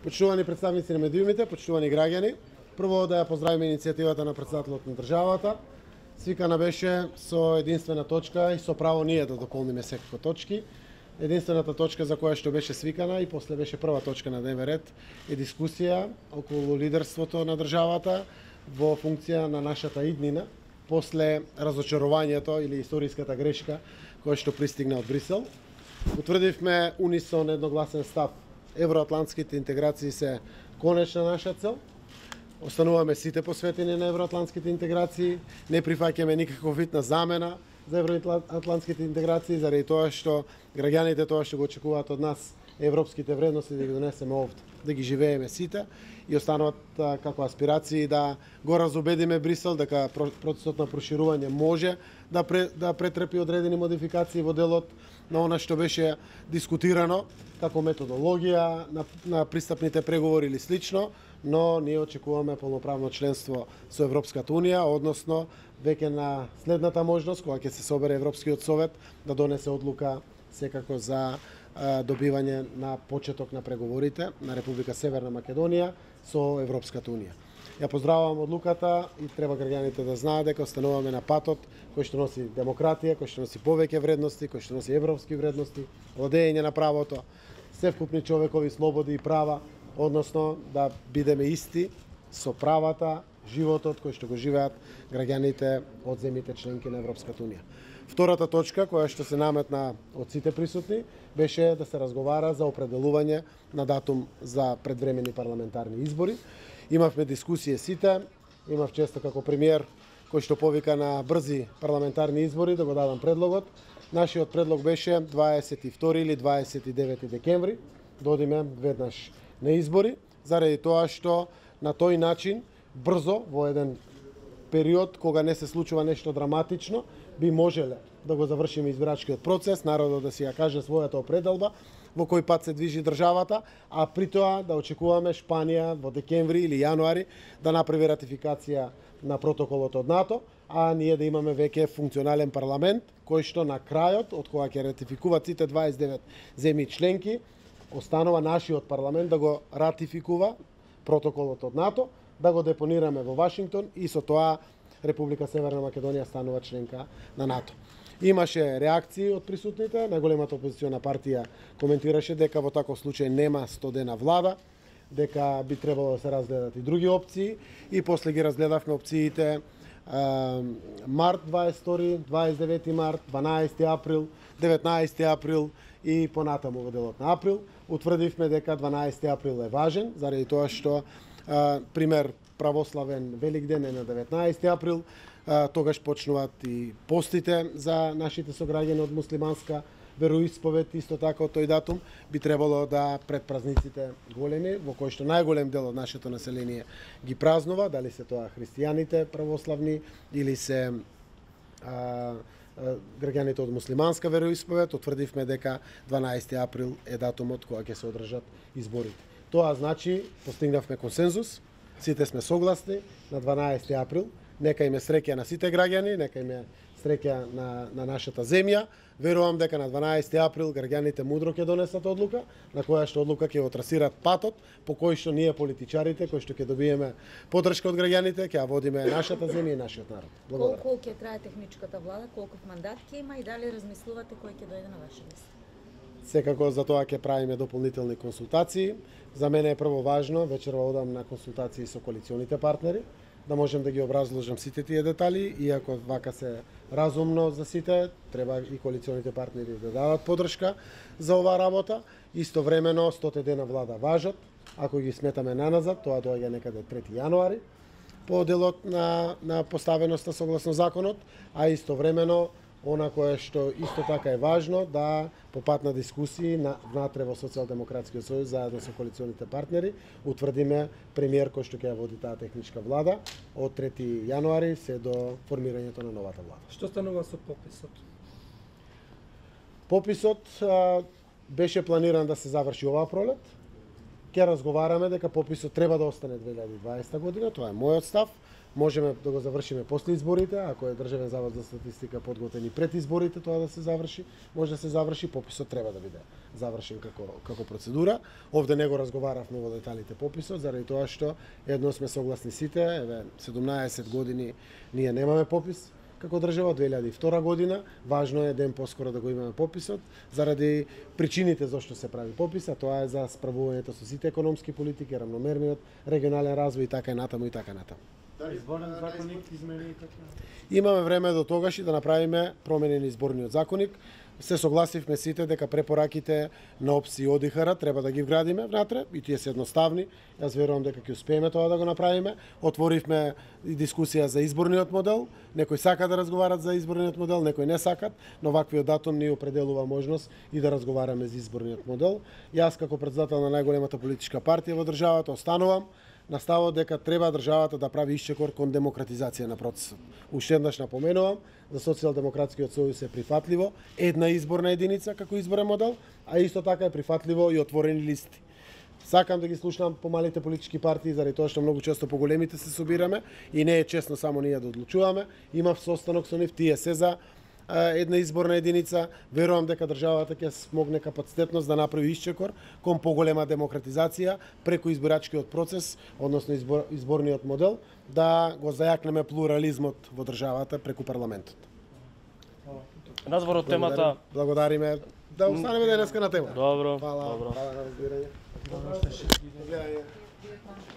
Почитувани представници на медиумите, почитувани граѓани, прво да ја поздравиме иницијативата на претседателот на државата. Свикана беше со единствена точка и со право ние да дополниме секако точки. Единствената точка за која што беше свикана и после беше прва точка на дневен ред е дискусија околу лидерството на државата во функција на нашата иднина после разочарувањето или историската грешка која што пристигна од Брисел. Утврдивме унисон едногласен став. Евроатлантските интеграции се конечна наша цел. Остануваме сите посветени на евроатлантските интеграции, не прифаќаме никаков вид на замена за евроатлантските интеграции, заради тоа што граѓаните тоа што го очекуваат од нас европските вредности да ги донесеме овде, да ги живееме сите и остануваат како аспирации да го разубедиме Брисел дека процесот на проширување може да претрпи одредени модификации во делот на она што беше дискутирано како методологија на пристапните преговори или слично, но ние очекуваме полноправно членство со Европската Унија, односно веќе на следната можност, кога ќе се собере Европскиот совет, да донесе одлука секако за добивање на почеток на преговорите на Република Северна Македонија со Европската Унија. Ја поздравувам одлуката и треба граѓаните да знаат дека остануваме на патот кој што носи демократија, кој што носи повеќе вредности, кој што носи европски вредности, владење на правото, севкупни човекови слободи и права, односно да бидеме исти со правата, животот кој што го живеат граѓаните од земјите членки на Европската Унија. Втората точка, која што се наметна од сите присутни, беше да се разговара за определување на датум за предвремени парламентарни избори. Имавме дискусија сите, имав често како премиер кој што повика на брзи парламентарни избори да го дадам предлогот. Нашиот предлог беше 22 или 29 декември, да одиме веднаш на избори, заради тоа што на тој начин брзо во еден период кога не се случува нешто драматично, би можеле да го завршиме избирачкиот процес, народот да си ја каже својата определба во кој пат се движи државата, а при тоа да очекуваме Шпанија во декември или јануари да направи ратификација на протоколот од НАТО, а ние да имаме веќе функционален парламент кој што на крајот, од кога ќе ратификуваат сите 29 земји членки, останува нашиот парламент да го ратификува протоколот од НАТО, да го депонираме во Вашингтон и со тоа Република Северна Македонија станува членка на НАТО. Имаше реакции од присутните, најголемата опозициона партија коментираше дека во таков случај нема 100 дена влада, дека би требало да се разгледат и други опции и после ги разгледавме опциите март 22, 29 март, 12 април, 19 април и понатаму во делот на април. Утврдивме дека 12 април е важен, заради тоа што пример православен Великден е на 19 април, тогаш почнуваат и постите за нашите сограѓани од муслиманска вероисповед, исто така од тој датум би требало да пред празниците големи, во кои што најголем дел од нашето население ги празнува, дали се тоа христијаните православни или се граѓаните од муслиманска вероисповед, утврдивме дека 12 април е датумот кога ќе се одржат изборите. Тоа значи постигнавме консензус, сите сме согласни на 12 април. Нека име среќа на сите граѓани, нека име среќа на нашата земја. Верувам дека на 12 април граѓаните мудро ќе донесат одлука, на која што одлука ќе го трасират патот по кој што ние политичарите, кои што ќе добиеме поддршка од граѓаните, ќе ја водиме нашата земја и нашиот народ. Благодарам. Колку ќе трае техничката влада, колков мандат ќе има и дали размислувате кој ќе дојде на ваша место? Секако за тоа ќе правиме дополнителни консултации. За мене е прво важно, вечерва одам на консултации со коалиционите партнери, да можем да ги образложам сите тие детали, иако вака се разумно за сите, треба и коалиционите партнери да дадат поддршка за оваа работа. Истовремено 100 дена влада важат, ако ги сметаме наназад, тоа доаѓа некаде 3 јануари по делот на поставеноста согласно законот, а истовремено она кое што исто така е важно да по пат на дискусии внатре во Социјалдемократскиот сојуз заедно со коалиционите партнери утврдиме премиер кој што ќе ја води таа техничка влада од 3 јануари се до формирањето на новата влада. Што станува со пописот? Пописот беше планиран да се заврши оваа пролет. Ќе разговараме дека пописот треба да остане 2020 година, тоа е мојот став. можеме да го завршиме после изборите, ако е Државен завод за статистика подготвени пред изборите тоа да се заврши, може да се заврши, пописот треба да биде завршен како процедура. Овде не го разговаравме во деталите пописот, заради тоа што едно сме согласни сите, еве 17 години ние немаме попис како држава, 2002 година, важно е ден поскоро да го имаме пописот, заради причините зашто се прави попис, а тоа е за справувањето со сите економски политики, рамномерниот регионален развој и така и натаму и така натаму. Да, изборен законник измени и така. Имаме време до тогаш и да направиме промени на изборниот законник. Се согласивме сите дека препораките на ОПС и ОДИХР треба да ги вградиме внатре и тие се едноставни. Јас верувам дека ќе успееме тоа да го направиме. Отворивме и дискусија за изборниот модел. Некои сака да разговарат за изборниот модел, некои не сакат, но ваквиот датум ни определува можност и да разговараме за изборниот модел. Јас како претседател на најголемата политичка партија во државата останувам на ставот дека треба државата да прави исчекор кон демократизација на процесот. Уште еднаш напоменувам, за Социјалдемократскиот сојуз е прифатливо една изборна единица како изборен модел, а исто така е прифатливо и отворени листи. Сакам да ги слушнам помалите политички партии, заради тоа што многу често по големите се собираме и не е честно само ние да одлучуваме. Имав состанок со нив, тие се за една изборна единица. Верувам дека државата ќе смогне капацитетност да направи исчекор кон поголема демократизација преку избирачкиот процес, односно изборниот модел, да го зајакнеме плурализмот во државата преку парламентот. Надвор од темата. Благодариме. Да останеме денеска на тема. Добро, Фала. добро. Фала на разбирање. Добро што ще.